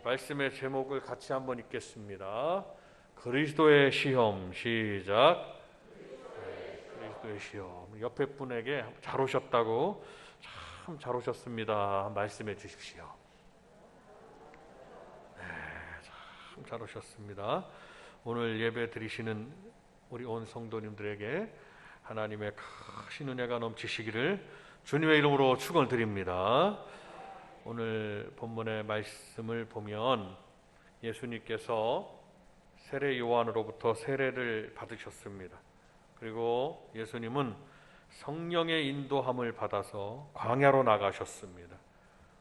말씀의 제목을 같이 한번 읽겠습니다. 그리스도의 시험. 시작. 그리스도의 시험. 옆에 분에게 잘 오셨다고, 참 잘 오셨습니다 말씀해 주십시오. 네, 참 잘 오셨습니다. 오늘 예배 드리시는 우리 온 성도님들에게 하나님의 크신 은혜가 넘치시기를 주님의 이름으로 축원드립니다. 오늘 본문의 말씀을 보면 예수님께서 세례 요한으로부터 세례를 받으셨습니다. 그리고 예수님은 성령의 인도함을 받아서 광야로 나가셨습니다.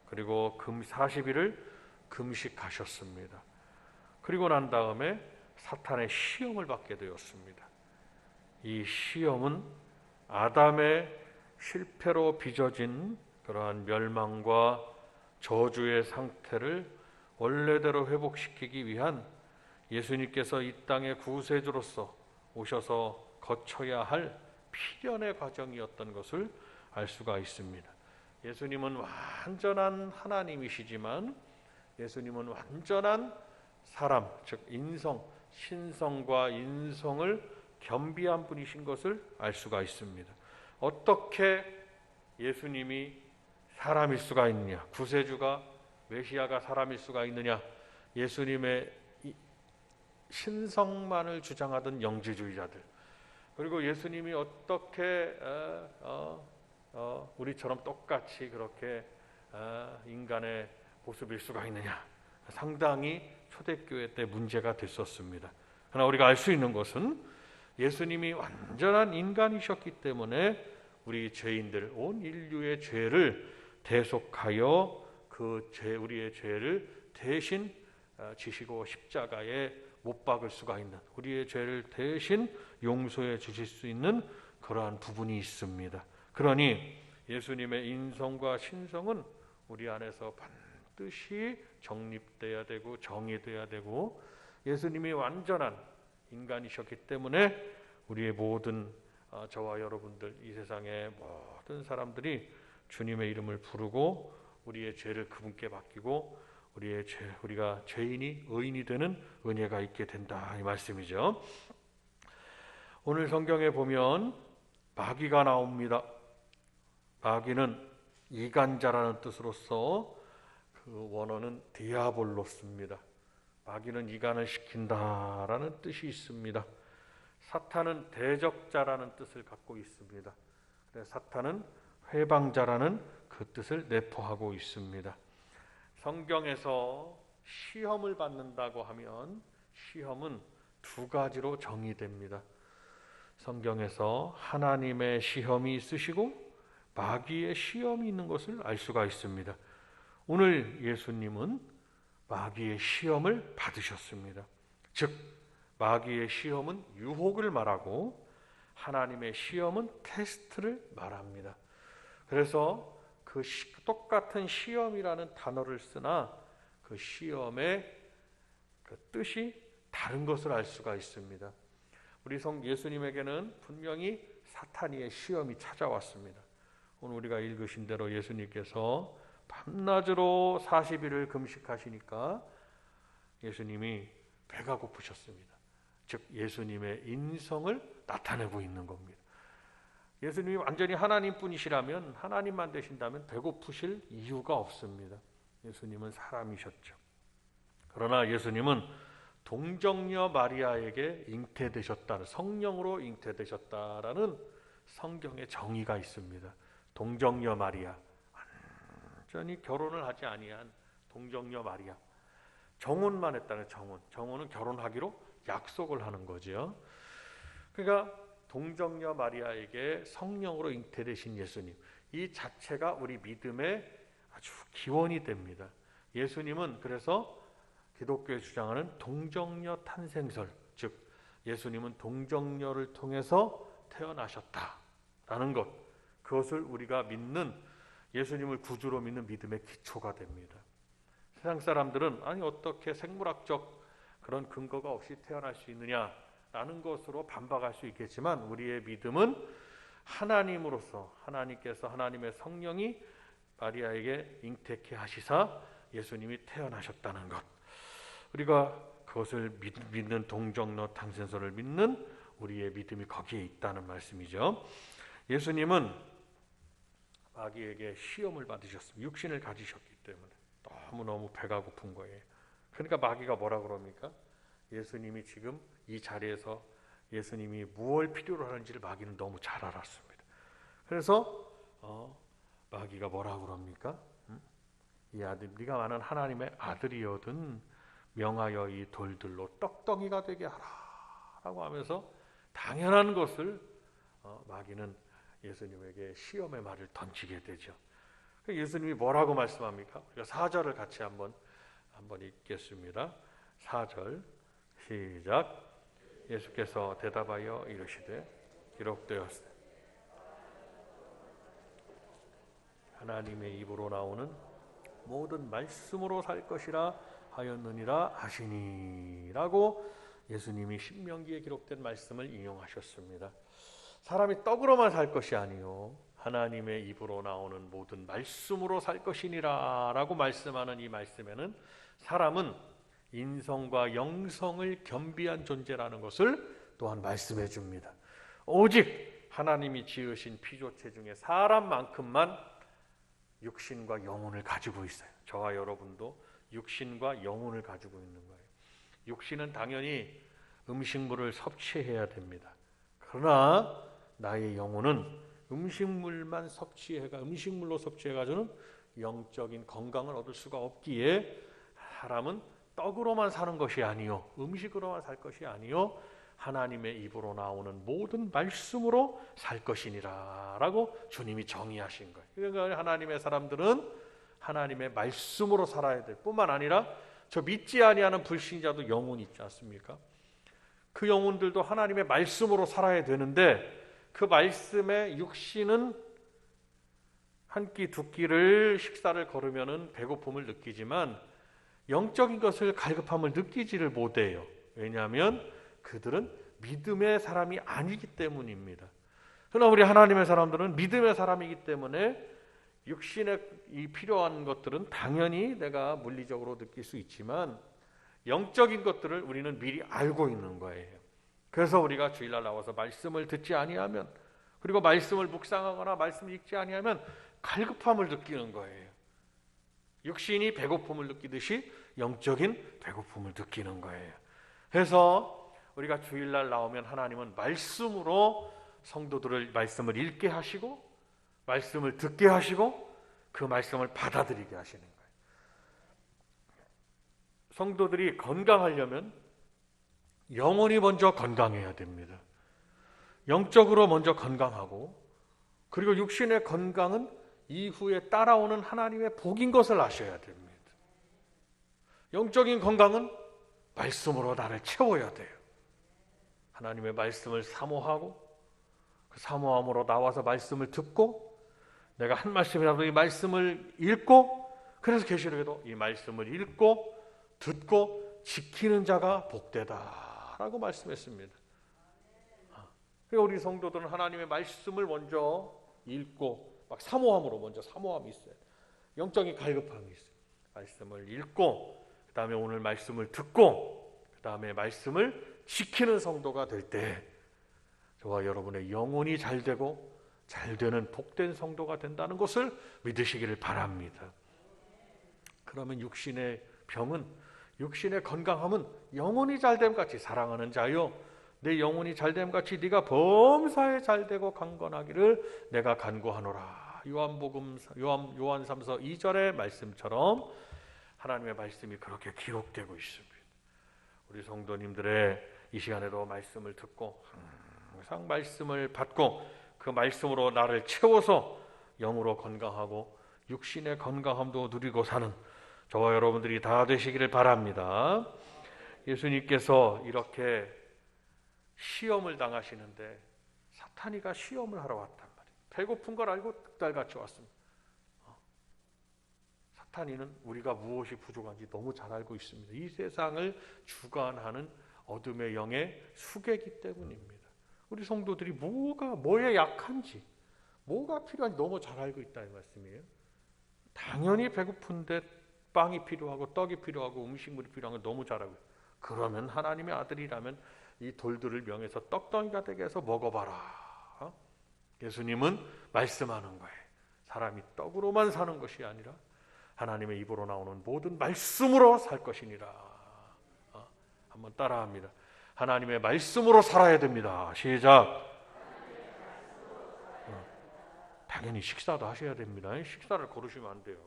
그리고 40일을 금식하셨습니다. 그리고 난 다음에 사탄의 시험을 받게 되었습니다. 이 시험은 아담의 실패로 빚어진 그러한 멸망과 저주의 상태를 원래대로 회복시키기 위한 예수님께서 이 땅의 구세주로서 오셔서 거쳐야 할 필연의 과정이었던 것을 알 수가 있습니다. 예수님은 완전한 하나님이시지만 예수님은 완전한 사람, 즉 인성, 신성과 인성을 겸비한 분이신 것을 알 수가 있습니다. 어떻게 예수님이 사람일 수가 있느냐? 구세주가, 메시아가 사람일 수가 있느냐? 예수님의 신성만을 주장하던 영지주의자들, 그리고 예수님이 어떻게 우리처럼 똑같이 그렇게 인간의 모습일 수가 있느냐? 상당히 초대교회 때 문제가 됐었습니다. 그러나 우리가 알 수 있는 것은 예수님이 완전한 인간이셨기 때문에 우리 죄인들, 온 인류의 죄를 대속하여 우리의 죄를 대신 지시고 십자가에 못 박을 수가 있는, 우리의 죄를 대신 용서해 주실 수 있는 그러한 부분이 있습니다. 그러니 예수님의 인성과 신성은 우리 안에서 반드시 정립돼야 되고 정의돼야 되고, 예수님이 완전한 인간이셨기 때문에 우리의 모든 저와 여러분들, 이 세상의 모든 사람들이 주님의 이름을 부르고 우리의 죄를 그분께 맡기고 우리가 죄인이 의인이 되는 은혜가 있게 된다, 이 말씀이죠. 오늘 성경에 보면 마귀가 나옵니다. 마귀는 이간자라는 뜻으로서 그 원어는 디아볼로스입니다. 마귀는 이간을 시킨다라는 뜻이 있습니다. 사탄은 대적자라는 뜻을 갖고 있습니다. 사탄은 회방자라는 그 뜻을 내포하고 있습니다. 성경에서 시험을 받는다고 하면 시험은 두 가지로 정의됩니다. 성경에서 하나님의 시험이 있으시고 마귀의 시험이 있는 것을 알 수가 있습니다. 오늘 예수님은 마귀의 시험을 받으셨습니다. 즉 마귀의 시험은 유혹을 말하고 하나님의 시험은 테스트를 말합니다. 그래서 그 똑같은 시험이라는 단어를 쓰나 그 시험의 그 뜻이 다른 것을 알 수가 있습니다. 우리 예수님에게는 분명히 사탄의 시험이 찾아왔습니다. 오늘 우리가 읽으신 대로 예수님께서 밤낮으로 40일을 금식하시니까 예수님이 배가 고프셨습니다. 즉 예수님의 인성을 나타내고 있는 겁니다. 예수님이 완전히 하나님뿐이시라면, 하나님만 되신다면 배고프실 이유가 없습니다. 예수님은 사람이셨죠. 그러나 예수님은 동정녀 마리아에게 잉태되셨다, 성령으로 잉태되셨다라는 성경의 정의가 있습니다. 동정녀 마리아, 완전히 결혼을 하지 아니한 동정녀 마리아, 정혼만 했다는 정혼은 결혼하기로 약속을 하는 거죠. 그러니까 동정녀 마리아에게 성령으로 잉태되신 예수님, 이 자체가 우리 믿음의 아주 기원이 됩니다. 예수님은 그래서 기독교에 주장하는 동정녀 탄생설, 즉 예수님은 동정녀를 통해서 태어나셨다라는 것, 그것을 우리가 믿는, 예수님을 구주로 믿는 믿음의 기초가 됩니다. 세상 사람들은 아니 어떻게 생물학적 그런 근거가 없이 태어날 수 있느냐라는 것으로 반박할 수 있겠지만, 우리의 믿음은 하나님으로서 하나님께서 하나님의 성령이 마리아에게 잉태케 하시사 예수님이 태어나셨다는 것, 우리가 그것을 믿는 동정로 당sen서를 믿는 우리의 믿음이 거기에 있다는 말씀이죠. 예수님은 마귀에게 시험을 받으셨습니다. 육신을 가지셨기 때문에 너무너무 배가 고픈 거예요. 그러니까 마귀가 뭐라 그럽니까? 예수님이 지금 이 자리에서 예수님이 무엇을 필요로 하는지를 마귀는 너무 잘 알았습니다. 그래서 마귀가 뭐라 그럽니까? 이 아들, 네가 많은 하나님의 아들이거든 명하여 이 돌들로 떡덩이가 되게 하라 라고 하면서 당연한 것을 마귀는 예수님에게 시험의 말을 던지게 되죠. 예수님이 뭐라고 말씀합니까? 우리가 4절을 같이 한번 읽겠습니다. 4절 시작. 예수께서 대답하여 이르시되 기록되었으되 하나님의 입으로 나오는 모든 말씀으로 살 것이라 하였느니라 하시니 라고 예수님이 신명기에 기록된 말씀을 인용하셨습니다. 사람이 떡으로만 살 것이 아니요 하나님의 입으로 나오는 모든 말씀으로 살 것이니라 라고 말씀하는 이 말씀에는 사람은 인성과 영성을 겸비한 존재라는 것을 또한 말씀해 줍니다. 오직 하나님이 지으신 피조체 중에 사람만큼만 육신과 영혼을 가지고 있어요. 저와 여러분도 육신과 영혼을 가지고 있는 거예요. 육신은 당연히 음식물을 섭취해야 됩니다. 그러나 나의 영혼은 음식물로 섭취해가지고는 영적인 건강을 얻을 수가 없기에 사람은 떡으로만 사는 것이 아니요 음식으로만 살 것이 아니요 하나님의 입으로 나오는 모든 말씀으로 살 것이니라 라고 주님이 정의하신 거예요. 그러니까 하나님의 사람들은 하나님의 말씀으로 살아야 될 뿐만 아니라 저 믿지 아니하는 불신자도 영혼이 있지 않습니까? 그 영혼들도 하나님의 말씀으로 살아야 되는데 그 말씀의 육신은 한 끼 두 끼를 식사를 거르면은 배고픔을 느끼지만 영적인 것을 갈급함을 느끼지를 못해요. 왜냐하면 그들은 믿음의 사람이 아니기 때문입니다. 그러나 우리 하나님의 사람들은 믿음의 사람이기 때문에 육신에 이 필요한 것들은 당연히 내가 물리적으로 느낄 수 있지만 영적인 것들을 우리는 미리 알고 있는 거예요. 그래서 우리가 주일날 나와서 말씀을 듣지 아니하면 그리고 말씀을 묵상하거나 말씀을 읽지 아니하면 갈급함을 느끼는 거예요. 육신이 배고픔을 느끼듯이 영적인 배고픔을 느끼는 거예요. 그래서 우리가 주일날 나오면 하나님은 말씀으로 성도들을 말씀을 읽게 하시고 말씀을 듣게 하시고 그 말씀을 받아들이게 하시는 거예요. 성도들이 건강하려면 영혼이 먼저 건강해야 됩니다. 영적으로 먼저 건강하고 그리고 육신의 건강은 이후에 따라오는 하나님의 복인 것을 아셔야 됩니다. 영적인 건강은 말씀으로 나를 채워야 돼요. 하나님의 말씀을 사모하고 그 사모함으로 나와서 말씀을 듣고 내가 한 말씀이라도 이 말씀을 읽고 그래서 계시록에도 이 말씀을 읽고 듣고 지키는 자가 복되다라고 말씀했습니다. 그러니까 우리 성도들은 하나님의 말씀을 먼저 읽고 막 사모함으로 먼저 사모함이 있어요. 영적인 갈급함이 있어요. 말씀을 읽고 그 다음에 오늘 말씀을 듣고 그 다음에 말씀을 지키는 성도가 될 때 저와 여러분의 영혼이 잘되고 잘되는 복된 성도가 된다는 것을 믿으시기를 바랍니다. 그러면 육신의 병은 육신의 건강함은 영혼이 잘됨같이 사랑하는 자요 내 영혼이 잘됨같이 네가 범사에 잘되고 강건하기를 내가 간구하노라. 요한 3서 2절의 말씀처럼 하나님의 말씀이 그렇게 기록되고 있습니다. 우리 성도님들의 이 시간에도 말씀을 듣고 항상 말씀을 받고 그 말씀으로 나를 채워서 영으로 건강하고 육신의 건강함도 누리고 사는 저와 여러분들이 다 되시기를 바랍니다. 예수님께서 이렇게 시험을 당하시는데 사탄이가 시험을 하러 왔단 말이에요. 배고픈 걸 알고 득달같이 왔습니다. 사탄이는 우리가 무엇이 부족한지 너무 잘 알고 있습니다. 이 세상을 주관하는 어둠의 영의 수괴이기 때문입니다. 우리 성도들이 뭐에 약한지 뭐가 필요한지 너무 잘 알고 있다는 말씀이에요. 당연히 배고픈데 빵이 필요하고 떡이 필요하고 음식물이 필요한 걸 너무 잘 알고, 그러면 하나님의 아들이라면 이 돌들을 명해서 떡덩이가 되게 해서 먹어봐라. 예수님은 말씀하는 거예요. 사람이 떡으로만 사는 것이 아니라 하나님의 입으로 나오는 모든 말씀으로 살 것이니라. 한번 따라합니다. 하나님의 말씀으로 살아야 됩니다. 시작. 당연히 식사도 하셔야 됩니다. 식사를 거르시면 안 돼요.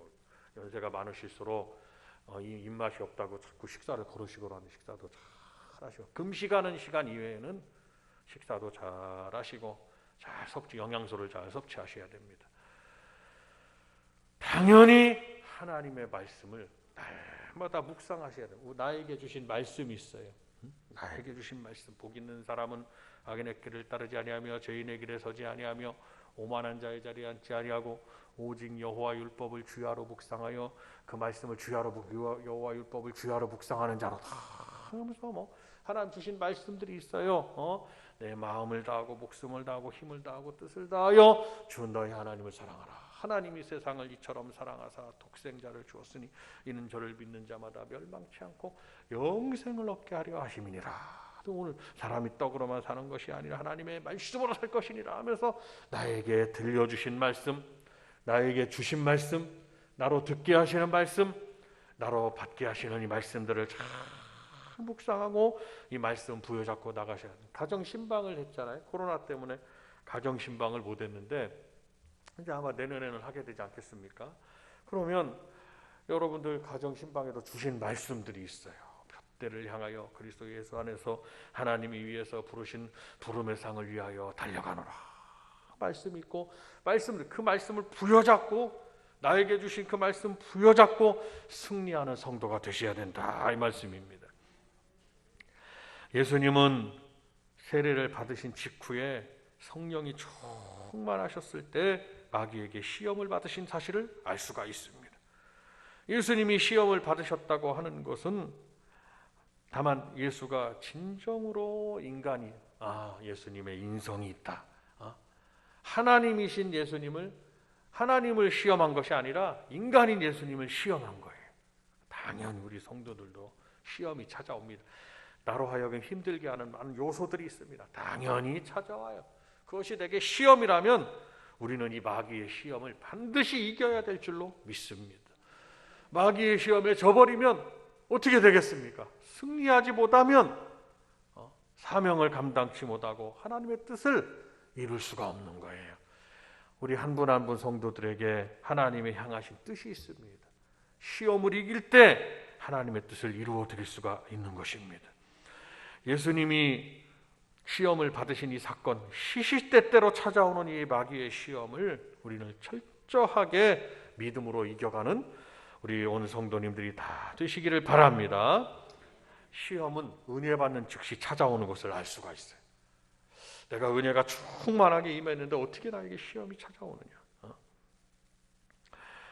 연세가 많으실수록 이 입맛이 없다고 자꾸 식사를 거르시고 하는, 식사도 잘 하시고, 금식하는 시간 이외에는 식사도 잘 하시고 잘 영양소를 잘 섭취하셔야 됩니다. 당연히 하나님의 말씀을 날마다 묵상하셔야 돼요. 나에게 주신 말씀이 있어요. 나에게 주신 말씀. 복 있는 사람은 악인의 길을 따르지 아니하며 죄인의 길에 서지 아니하며 오만한 자의 자리에 앉지 아니하고 오직 여호와 율법을 주야로 묵상하여 그 말씀을 여호와 율법을 주야로 묵상하는 자로다 하면서 하나님 주신 말씀들이 있어요. 내 마음을 다하고 목숨을 다하고 힘을 다하고 뜻을 다하여 주 너희 하나님을 사랑하라. 하나님이 세상을 이처럼 사랑하사 독생자를 주었으니 이는 저를 믿는 자마다 멸망치 않고 영생을 얻게 하려 하심이니라. 오늘 사람이 떡으로만 사는 것이 아니라 하나님의 말씀으로 살 것이니라 하면서 나에게 들려주신 말씀, 나에게 주신 말씀, 나로 듣게 하시는 말씀, 나로 받게 하시는 이 말씀들을 잘 묵상하고 이 말씀 부여잡고 나가셔야 돼요. 가정신방을 했잖아요. 코로나 때문에 가정신방을 못했는데 이제 아마 내년에는 하게 되지 않겠습니까? 그러면 여러분들 가정신방에도 주신 말씀들이 있어요. 때를 향하여 그리스도 예수 안에서 하나님이 위해서 부르신 부름의 상을 위하여 달려가노라. 말씀이 있고 그 말씀을 부여잡고 나에게 주신 그 말씀 부여잡고 승리하는 성도가 되셔야 된다. 이 말씀입니다. 예수님은 세례를 받으신 직후에 성령이 충만하셨을 때 마귀에게 시험을 받으신 사실을 알 수가 있습니다. 예수님이 시험을 받으셨다고 하는 것은 다만 예수가 진정으로 인간이 예수님의 인성이 있다. 하나님이신 하나님을 시험한 것이 아니라 인간인 예수님을 시험한 거예요. 당연히 우리 성도들도 시험이 찾아옵니다. 나로 하여금 힘들게 하는 많은 요소들이 있습니다. 당연히 찾아와요. 그것이 내게 시험이라면 우리는 이 마귀의 시험을 반드시 이겨야 될 줄로 믿습니다. 마귀의 시험에 져버리면 어떻게 되겠습니까? 승리하지 못하면 사명을 감당치 못하고 하나님의 뜻을 이룰 수가 없는 거예요. 우리 한 분 한 분 성도들에게 하나님의 향하신 뜻이 있습니다. 시험을 이길 때 하나님의 뜻을 이루어 드릴 수가 있는 것입니다. 예수님이 시험을 받으신 이 사건, 시시때때로 찾아오는 이 마귀의 시험을 우리는 철저하게 믿음으로 이겨가는 우리 온 성도님들이 다 되시기를 바랍니다. 시험은 은혜 받는 즉시 찾아오는 것을 알 수가 있어요. 내가 은혜가 충만하게 임했는데 어떻게 나에게 시험이 찾아오느냐.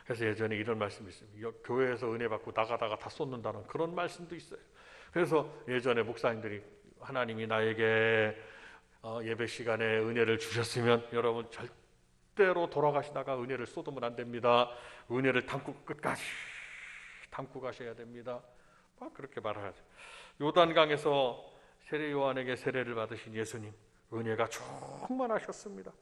그래서 예전에 이런 말씀이 있습니다. 교회에서 은혜 받고 나가다가 다 쏟는다는 그런 말씀도 있어요. 그래서 예전에 목사님들이 하나님이 나에게 예배 시간에 은혜를 주셨으면 여러분 절대로 돌아가시다가 은혜를 쏟으면 안 됩니다. 은혜를 끝까지 담고 가셔야 됩니다. 막 그렇게 말하죠. 요단강에서 세례 요한에게 세례를 받으신 예수님, 은혜가 충만하셨습니다.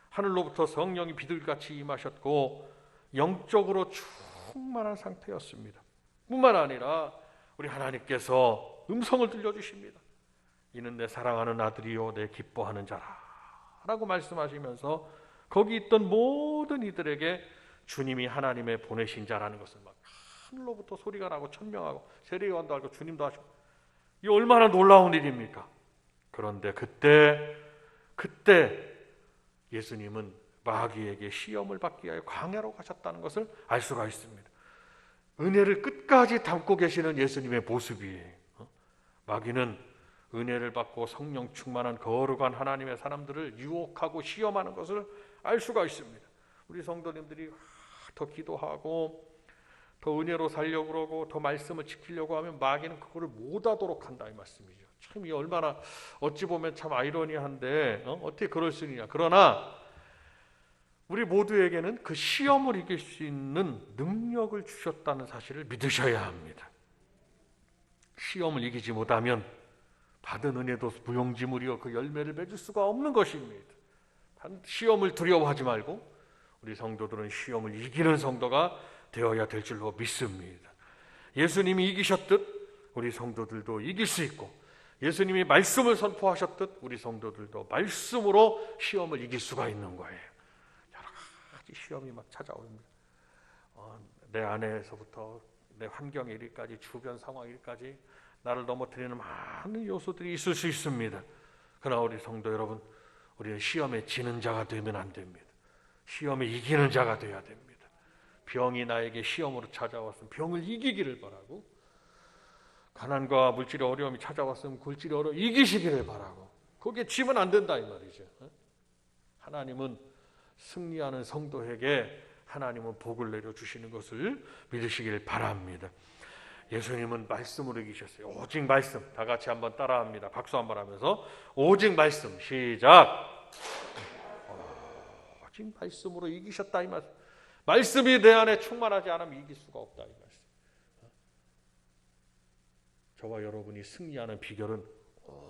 하늘로부터 성령이 비둘기같이 임하셨고 영적으로 충만한 상태였습니다. 뿐만 아니라 우리 하나님께서 음성을 들려주십니다. 이는 내 사랑하는 아들이요 내 기뻐하는 자라 라고 말씀하시면서 거기 있던 모든 이들에게 주님이 하나님의 보내신 자라는 것을 막 하늘로부터 소리가 나고 천명하고 세례 요한도 알고 주님도 하시고, 이 얼마나 놀라운 일입니까? 그런데 그때 예수님은 마귀에게 시험을 받기 위하여 광야로 가셨다는 것을 알 수가 있습니다. 은혜를 끝까지 담고 계시는 예수님의 모습이에요. 마귀는 은혜를 받고 성령 충만한 거룩한 하나님의 사람들을 유혹하고 시험하는 것을 알 수가 있습니다. 우리 성도님들이 더 기도하고 더 은혜로 살려고 그러고 더 말씀을 지키려고 하면 마귀는 그거를 못하도록 한다 이 말씀이죠. 참 이 얼마나 어찌 보면 참 아이러니한데 어떻게 그럴 수 있느냐. 그러나 우리 모두에게는 그 시험을 이길 수 있는 능력을 주셨다는 사실을 믿으셔야 합니다. 시험을 이기지 못하면 받은 은혜도 무용지물이요 그 열매를 맺을 수가 없는 것입니다. 시험을 두려워하지 말고 우리 성도들은 시험을 이기는 성도가 되어야 될 줄로 믿습니다. 예수님이 이기셨듯 우리 성도들도 이길 수 있고, 예수님이 말씀을 선포하셨듯 우리 성도들도 말씀으로 시험을 이길 수가 있는 거예요. 여러 가지 시험이 막 찾아옵니다. 내 안에서부터 내 환경에 이르기까지, 주변 상황에 이르기까지 나를 넘어뜨리는 많은 요소들이 있을 수 있습니다. 그러나 우리 성도 여러분, 우리는 시험에 지는 자가 되면 안 됩니다. 시험에 이기는 자가 되어야 됩니다. 병이 나에게 시험으로 찾아왔으면 병을 이기기를 바라고, 가난과 물질의 어려움이 찾아왔으면 물질의 어려움 이기시기를 바라고, 거기에 지면 안 된다 이 말이죠. 하나님은 승리하는 성도에게 하나님은 복을 내려주시는 것을 믿으시길 바랍니다. 예수님은 말씀으로 이기셨어요. 오직 말씀. 다 같이 한번 따라합니다. 박수 한번 하면서 오직 말씀. 시작. 오직 말씀으로 이기셨다 이 말씀. 말씀이 내 안에 충만하지 않으면 이길 수가 없다 이 말씀. 저와 여러분이 승리하는 비결은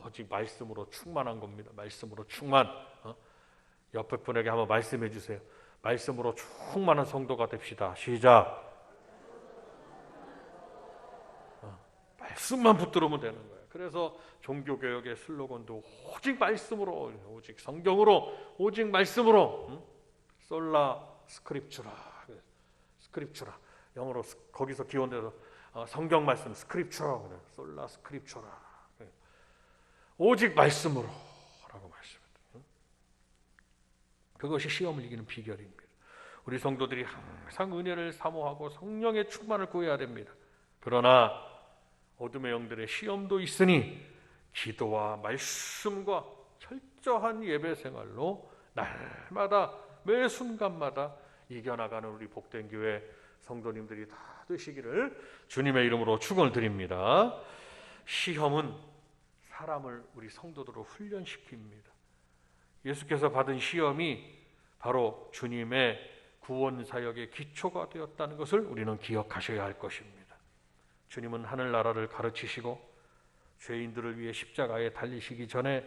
오직 말씀으로 충만한 겁니다. 말씀으로 충만. 옆에 분에게 한번 말씀해 주세요. 말씀으로 충만한 성도가 됩시다. 시작. 말씀만 붙들으면 되는 거예요. 그래서 종교개혁의 슬로건도 오직 말씀으로, 오직 성경으로, 오직 말씀으로, 솔라 스크립추라, 스크립추라. 영어로 거기서 기원돼서 성경 말씀 스크립추라, 솔라 스크립추라. 오직 말씀으로라고 말씀합니다. 그것이 시험을 이기는 비결입니다. 우리 성도들이 항상 은혜를 사모하고 성령의 충만을 구해야 됩니다. 그러나 어둠의 영들의 시험도 있으니 기도와 말씀과 철저한 예배 생활로 날마다 매 순간마다 이겨나가는 우리 복된 교회 성도님들이 다 되시기를 주님의 이름으로 축원을 드립니다. 시험은 사람을, 우리 성도들을 훈련시킵니다. 예수께서 받은 시험이 바로 주님의 구원 사역의 기초가 되었다는 것을 우리는 기억하셔야 할 것입니다. 주님은 하늘나라를 가르치시고 죄인들을 위해 십자가에 달리시기 전에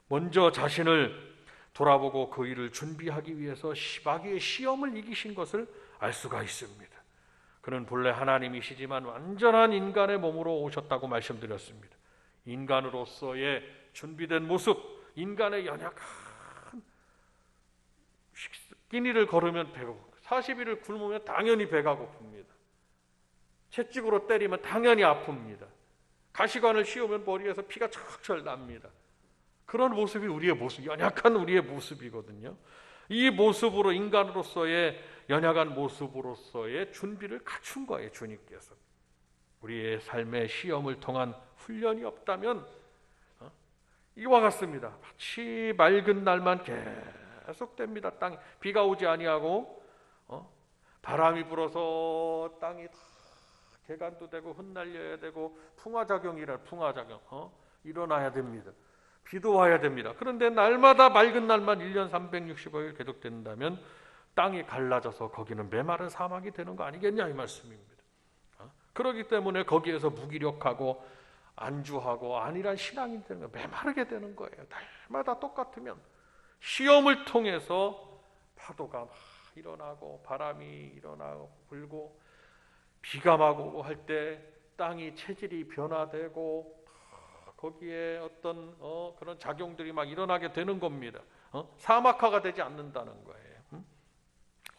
먼저 자신을 돌아보고 그 일을 준비하기 위해서 마귀의 시험을 이기신 것을 알 수가 있습니다. 그는 본래 하나님이시지만 완전한 인간의 몸으로 오셨다고 말씀드렸습니다. 인간으로서의 준비된 모습, 인간의 연약한 끼니를 걸으면 배가 고프고 40일을 굶으면 당연히 배가 고픕니다. 채찍으로 때리면 당연히 아픕니다. 가시관을 씌우면 머리에서 피가 철철 납니다. 그런 모습이 우리의 모습, 연약한 우리의 모습이거든요. 이 모습으로, 인간으로서의 연약한 모습으로서의 준비를 갖춘 거예요, 주님께서. 우리의 삶의 시험을 통한 훈련이 없다면 이와 같습니다. 마치 맑은 날만 계속됩니다. 땅 비가 오지 아니하고 바람이 불어서 땅이 다 개간도 되고 흩날려야 되고 풍화작용이라 풍화작용 일어나야 됩니다. 비도 와야 됩니다. 그런데 날마다 맑은 날만 1년 365일 계속된다면 땅이 갈라져서 거기는 메마른 사막이 되는 거 아니겠냐 이 말씀입니다. 그렇기 때문에 거기에서 무기력하고 안주하고 안일한 신앙이 되는 거예요. 메마르게 되는 거예요. 날마다 똑같으면 시험을 통해서 파도가 막 일어나고 바람이 일어나고 불고 비가 막 오고 할 때 땅이 체질이 변화되고 거기에 어떤 그런 작용들이 막 일어나게 되는 겁니다. 사막화가 되지 않는다는 거예요.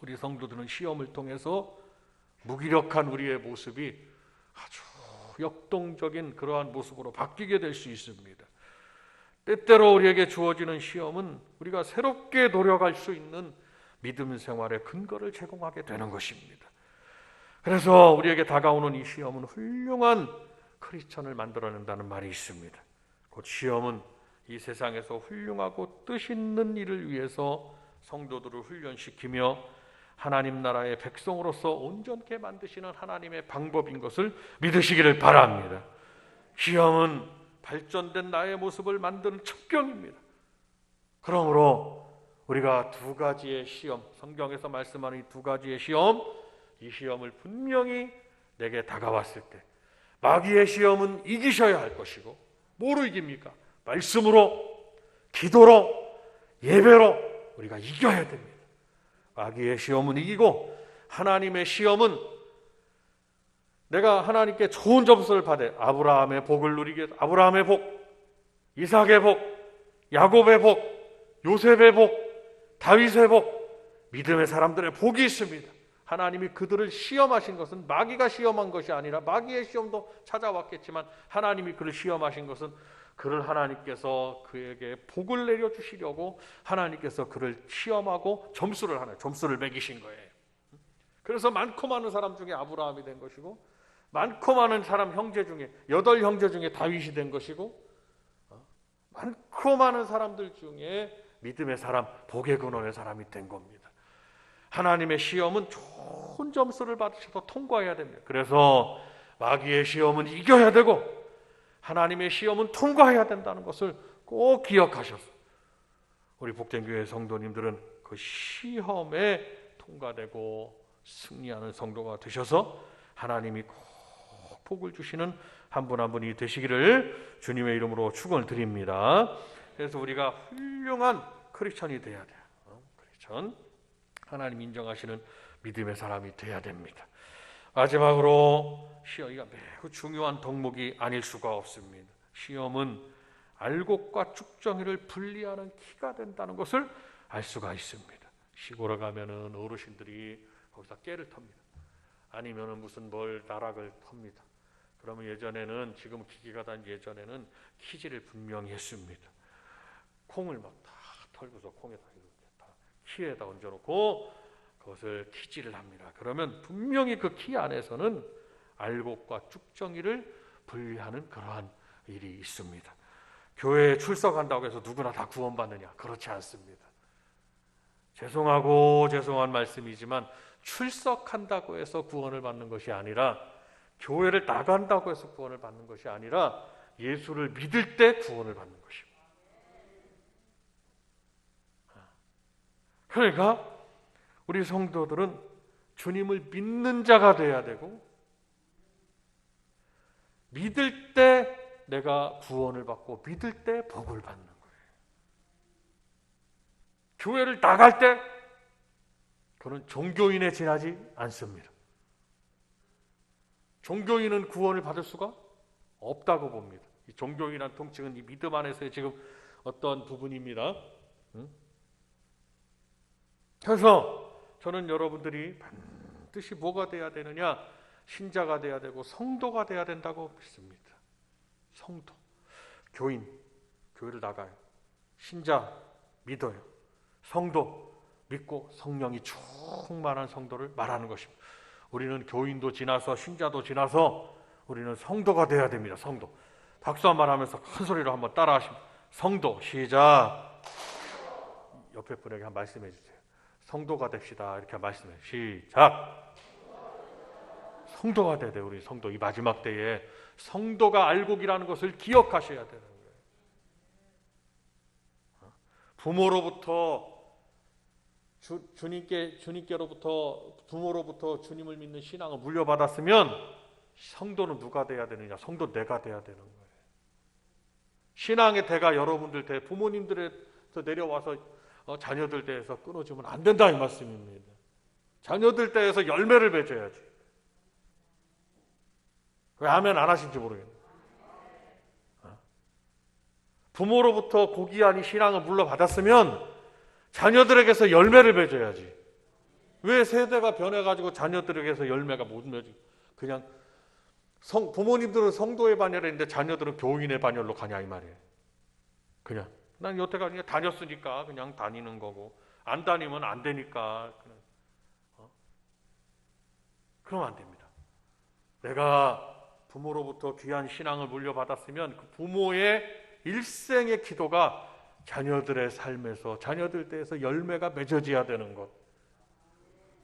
우리 성도들은 시험을 통해서 무기력한 우리의 모습이 아주 역동적인 그러한 모습으로 바뀌게 될 수 있습니다. 때때로 우리에게 주어지는 시험은 우리가 새롭게 노력할 수 있는 믿음 생활의 근거를 제공하게 되는 것입니다. 그래서 우리에게 다가오는 이 시험은 훌륭한 크리스천을 만들어낸다는 말이 있습니다. 곧 시험은 이 세상에서 훌륭하고 뜻 있는 일을 위해서 성도들을 훈련시키며 하나님 나라의 백성으로서 온전케 만드시는 하나님의 방법인 것을 믿으시기를 바랍니다. 시험은 발전된 나의 모습을 만드는 첩경입니다. 그러므로 우리가 두 가지의 시험, 성경에서 말씀하는 이 두 가지의 시험, 이 시험을 분명히 내게 다가왔을 때 마귀의 시험은 이기셔야 할 것이고, 뭐로 이깁니까? 말씀으로, 기도로, 예배로 우리가 이겨야 됩니다. 마귀의 시험은 이기고, 하나님의 시험은 내가 하나님께 좋은 점수를 받아 아브라함의 복을 누리게, 아브라함의 복, 이삭의 복, 야곱의 복, 요셉의 복, 다윗의 복, 믿음의 사람들의 복이 있습니다. 하나님이 그들을 시험하신 것은 마귀가 시험한 것이 아니라, 마귀의 시험도 찾아왔겠지만 하나님이 그를 시험하신 것은 그를 하나님께서 그에게 복을 내려주시려고 하나님께서 그를 시험하고 점수를 매기신 거예요. 그래서 많고 많은 사람 중에 아브라함이 된 것이고, 많고 많은 사람 형제 중에 8형제 중에 다윗이 된 것이고, 많고 많은 사람들 중에 믿음의 사람, 복의 근원의 사람이 된 겁니다. 하나님의 시험은 좋은 점수를 받으셔서 통과해야 됩니다. 그래서 마귀의 시험은 이겨야 되고 하나님의 시험은 통과해야 된다는 것을 꼭 기억하셔서 우리 복된교회 성도님들은 그 시험에 통과되고 승리하는 성도가 되셔서 하나님이 꼭 복을 주시는 한 분 한 분이 되시기를 주님의 이름으로 축원을 드립니다. 그래서 우리가 훌륭한 크리스천이 돼야 돼요. 크리스천, 하나님 인정하시는 믿음의 사람이 돼야 됩니다. 마지막으로 시험이 매우 중요한 덕목이 아닐 수가 없습니다. 시험은 알곡과 쭉정이를 분리하는 키가 된다는 것을 알 수가 있습니다. 시골에 가면은 어르신들이 거기서 깨를 텁니다. 아니면은 무슨 나락을 텁니다. 그러면 예전에는, 지금 기계가 단 예전에는 키지를 분명히 했습니다. 콩을 막 다 털고서 콩에다 이렇게 다 키에다 얹어놓고 그것을 키지를 합니다. 그러면 분명히 그 키 안에서는 알곡과 쭉정이를 분리하는 그러한 일이 있습니다. 교회에 출석한다고 해서 누구나 다 구원받느냐? 그렇지 않습니다. 죄송한 말씀이지만 출석한다고 해서 구원을 받는 것이 아니라, 교회를 나간다고 해서 구원을 받는 것이 아니라 예수를 믿을 때 구원을 받는 것입니다. 그러니까 우리 성도들은 주님을 믿는 자가 돼야 되고, 믿을 때 내가 구원을 받고 믿을 때 복을 받는 거예요. 교회를 나갈 때 그는 종교인에 지나지 않습니다. 종교인은 구원을 받을 수가 없다고 봅니다. 이 종교인한 통칭은 이 믿음 안에서의 지금 어떤 부분입니다. 그래서 저는 여러분들이 반드시 뭐가 돼야 되느냐? 신자가 돼야 되고 성도가 돼야 된다고 믿습니다. 성도, 교인, 교회를 나가요. 신자 믿어요. 성도 믿고 성령이 충만한 성도를 말하는 것입니다. 우리는 교인도 지나서 신자도 지나서 우리는 성도가 돼야 됩니다. 성도. 박수 한 번 하면서 큰 소리로 한번 따라 하십니다. 성도. 시작. 옆에 분에게 한 말씀해 주세요. 성도가 됩시다. 이렇게 말씀해. 시작. 성도가 돼야 돼요. 우리 성도. 이 마지막 때에 성도가 알곡이라는 것을 기억하셔야 되는 거예요. 부모로부터 부모로부터 주님을 믿는 신앙을 물려받았으면 성도는 누가 돼야 되느냐? 성도 내가 돼야 되는 거예요. 신앙의 대가 여러분들 대, 부모님들에서 내려와서 자녀들 대해서 끊어지면 안 된다 이 말씀입니다. 자녀들 대해서 열매를 맺어야지. 왜 아멘 안 하신지 모르겠네. 부모로부터 고귀한 신앙을 물려받았으면 자녀들에게서 열매를 맺어야지. 왜 세대가 변해가지고 자녀들에게서 열매가 못 맺지? 그냥 부모님들은 성도의 반열인데 자녀들은 교인의 반열로 가냐 이 말이에요. 그냥 난 여태까지 그냥 다녔으니까 그냥 다니는 거고, 안 다니면 안 되니까 그러면 안 됩니다. 내가 부모로부터 귀한 신앙을 물려받았으면 그 부모의 일생의 기도가 자녀들의 삶에서, 자녀들 때에서 열매가 맺어져야 되는 것,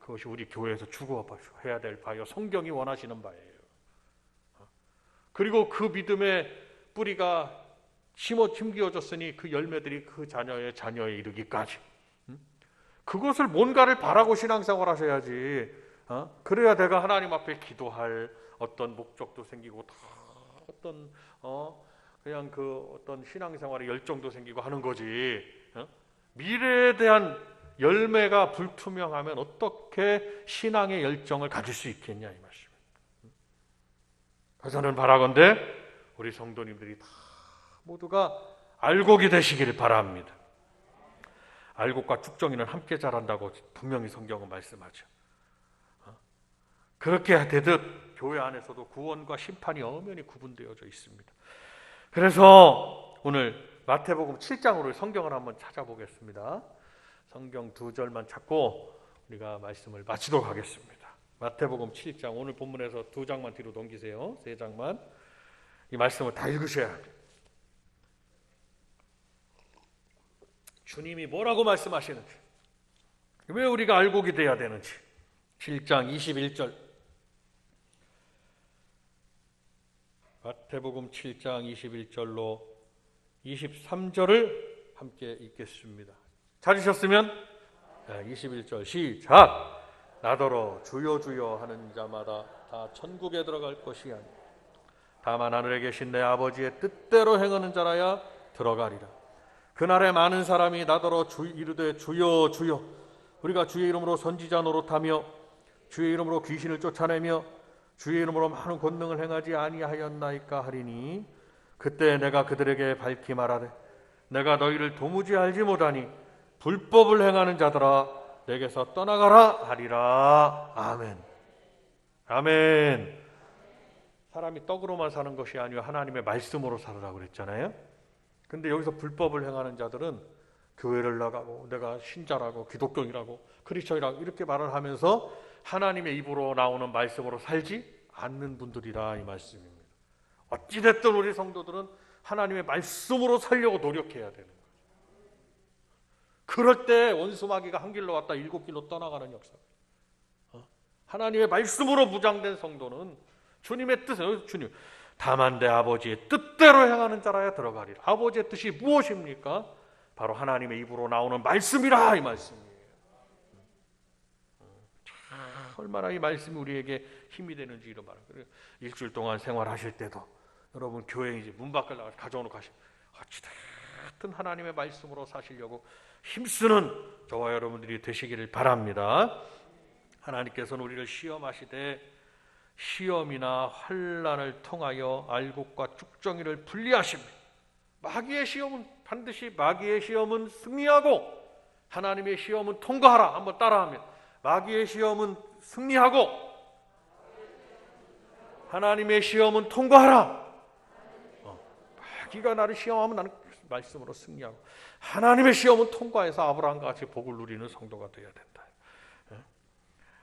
그것이 우리 교회에서 추구해야 될 바요, 성경이 원하시는 바예요. 그리고 그 믿음의 뿌리가 심겨졌으니 그 열매들이 그 자녀의 자녀에 이르기까지 그것을 뭔가를 바라고 신앙생활 하셔야지. 그래야 내가 하나님 앞에 기도할 어떤 목적도 생기고 다 어떤 그냥 그 어떤 신앙생활의 열정도 생기고 하는 거지. 미래에 대한 열매가 불투명하면 어떻게 신앙의 열정을 가질 수 있겠냐 이 말씀. 그래서 저는 바라건대 우리 성도님들이 다 모두가 알곡이 되시기를 바랍니다. 알곡과 쭉정이는 함께 자란다고 분명히 성경은 말씀하죠. 그렇게 되듯 교회 안에서도 구원과 심판이 엄연히 구분되어져 있습니다. 그래서 오늘 마태복음 7장으로 성경을 한번 찾아보겠습니다. 성경 2절만 찾고 우리가 말씀을 마치도록 하겠습니다. 마태복음 7장, 오늘 본문에서 2장만 뒤로 넘기세요. 3장만. 이 말씀을 다 읽으셔야 합니다. 주님이 뭐라고 말씀하시는지, 왜 우리가 알곡이 돼야 되는지. 7장 21절, 마태복음 7장 21절로 23절을 함께 읽겠습니다. 찾으셨으면 21절 시작. 나더러 주여 주여 하는 자마다 다 천국에 들어갈 것이 아니라 다만 하늘에 계신 내 아버지의 뜻대로 행하는 자라야 들어가리라. 그날에 많은 사람이 나더러 이르되 주여 주여 우리가 주의 이름으로 선지자 노릇하며 주의 이름으로 귀신을 쫓아내며 주의 이름으로 많은 권능을 행하지 아니하였나이까 하리니 그때 내가 그들에게 밝히 말하되 내가 너희를 도무지 알지 못하니 불법을 행하는 자들아 내게서 떠나가라 하리라. 아멘. 아멘. 사람이 떡으로만 사는 것이 아니라 하나님의 말씀으로 살으라고 그랬잖아요. 근데 여기서 불법을 행하는 자들은 교회를 나가고 내가 신자라고 기독교인이라고 크리스천이라고 이렇게 말을 하면서 하나님의 입으로 나오는 말씀으로 살지 않는 분들이라 이 말씀입니다. 어찌됐든 우리 성도들은 하나님의 말씀으로 살려고 노력해야 되는 거예요. 그럴 때 원수마귀가 한 길로 왔다 7길로 떠나가는 역사. 하나님의 말씀으로 무장된 성도는 주님의 뜻을 주님 다만 내 아버지의 뜻대로 행하는 자라야 들어가리라. 아버지의 뜻이 무엇입니까? 바로 하나님의 입으로 나오는 말씀이라 이 말씀이에요. 얼마나 이 말씀이 우리에게 힘이 되는지 이런 말을. 일주일 동안 생활하실 때도 여러분 교회 이제 문 밖을 나가서 가져오고 가시. 어찌됐든 하나님의 말씀으로 사시려고 힘쓰는 저와 여러분들이 되시기를 바랍니다. 하나님께서는 우리를 시험하시되 시험이나 환난을 통하여 알곡과 쭉정이를 분리하십니다. 마귀의 시험은 반드시 마귀의 시험은 승리하고 하나님의 시험은 통과하라. 한번 따라하면 마귀의 시험은 승리하고 하나님의 시험은 통과하라. 마귀가 나를 시험하면 나는 말씀으로 승리하고 하나님의 시험은 통과해서 아브라함과 같이 복을 누리는 성도가 되어야 된다.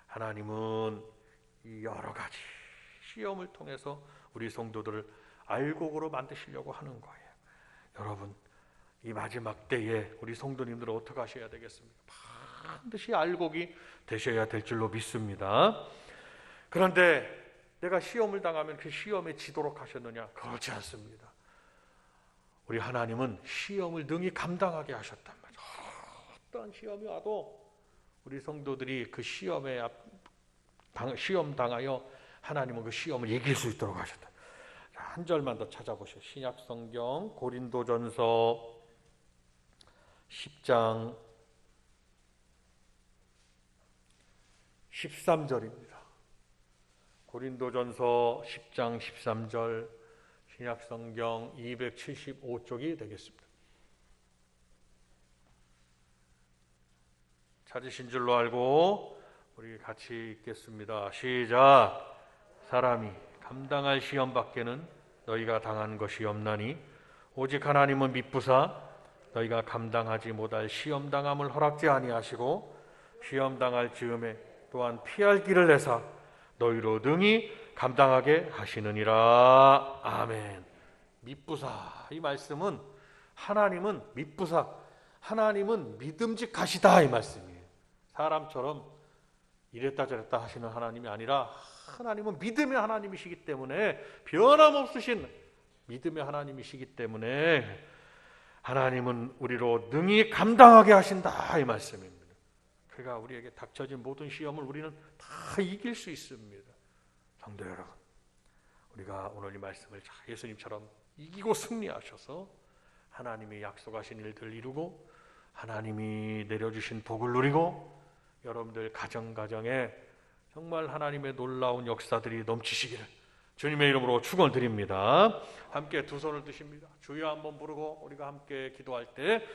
하나님은 여러 가지 시험을 통해서 우리 성도들을 알곡으로 만드시려고 하는 거예요. 여러분 이 마지막 때에 우리 성도님들은 어떻게 하셔야 되겠습니까? 반드시 알곡이 되셔야 될 줄로 믿습니다. 그런데 내가 시험을 당하면 그 시험에 지도록 하셨느냐? 그렇지 않습니다. 우리 하나님은 시험을 능히 감당하게 하셨단 말이죠. 어떠한 시험이 와도 우리 성도들이 그 시험에 시험 당하여 하나님은 그 시험을 이길 수 있도록 하셨다. 한 절만 더 찾아보시죠. 신약 성경 고린도전서 10장 13절입니다. 고린도전서 10장 13절 신약 성경 275쪽이 되겠습니다. 찾으신 줄로 알고 우리 같이 읽겠습니다. 시작. 사람이 감당할 시험 밖에는 너희가 당한 것이 없나니 오직 하나님은 미쁘사 너희가 감당하지 못할 시험 당함을 허락지 아니하시고 시험 당할 즈음에 또한 피할 길을 내사 너희로 능히 감당하게 하시느니라. 아멘. 미쁘사 이 말씀은 하나님은 미쁘사 하나님은 믿음직하시다 이 말씀이에요. 사람처럼 이랬다 저랬다 하시는 하나님이 아니라 하나님은 믿음의 하나님이시기 때문에 변함없으신 믿음의 하나님이시기 때문에 하나님은 우리로 능히 감당하게 하신다 이 말씀입니다. 그가 우리에게 닥쳐진 모든 시험을 우리는 다 이길 수 있습니다. 성도 여러분, 우리가 오늘 이 말씀을 예수님처럼 이기고 승리하셔서 하나님이 약속하신 일들을 이루고 하나님이 내려주신 복을 누리고 여러분들 가정에 정말 하나님의 놀라운 역사들이 넘치시기를 주님의 이름으로 축원드립니다. 함께 두 손을 드십니다. 주여 한번 부르고 우리가 함께 기도할 때